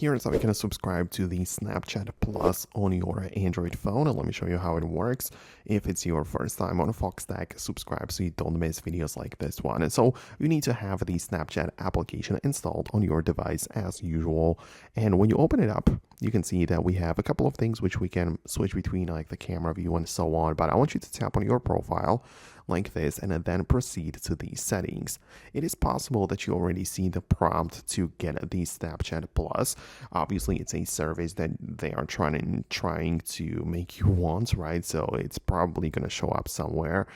Here is how you can subscribe to the Snapchat Plus on your Android phone, and let me show you how it works. If it's your first time on Foxtecc, subscribe so you don't miss videos like this one. And so you need to have the Snapchat application installed on your device as usual. And when you open it up, you can see that we have a couple of things which we can switch between, like the camera view and so on. But I want you to tap on your profile like this and then proceed to the settings. It is possible that you already see the prompt to get the Snapchat Plus. Obviously, it's a service that they are trying to make you want, right? So it's probably going to show up somewhere,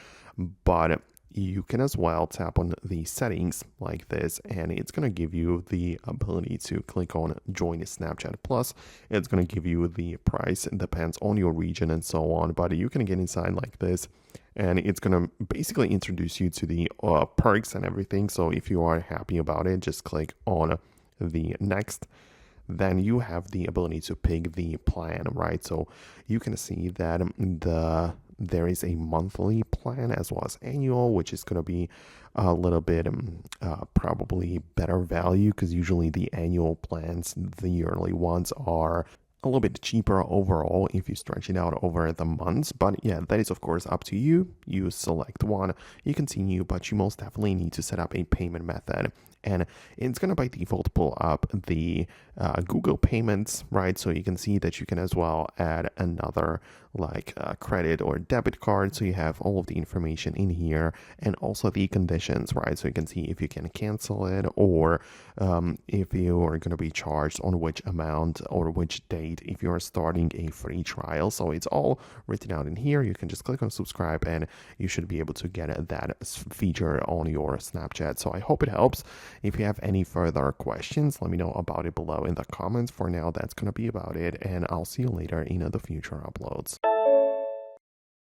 but you can as well tap on the settings like this, and it's going to give you the ability to click on join Snapchat Plus. It's going to give you the price. It depends on your region and so on, but you can get inside like this, and it's going to basically introduce you to the perks and everything. So if you are happy about it, just click on the next. Then you have the ability to pick the plan, right? So you can see that there is a monthly plan as well as annual, which is going to be a little bit probably better value, because usually the annual plans, the yearly ones, are a little bit cheaper overall if you stretch it out over the months. But yeah, that is of course up to you. You select one, you continue, but you most definitely need to set up a payment method. And it's going to by default pull up the Google payments, right? So you can see that you can as well add another like credit or debit card. So you have all of the information in here, and also the conditions, right? So you can see if you can cancel it, or if you are going to be charged on which amount or which date if you're starting a free trial. So it's all written out in here. You can just click on subscribe and you should be able to get that feature on your Snapchat. So I hope it helps. If you have any further questions, let me know about it below in the comments. For now, that's going to be about it, and I'll see you later in the future uploads.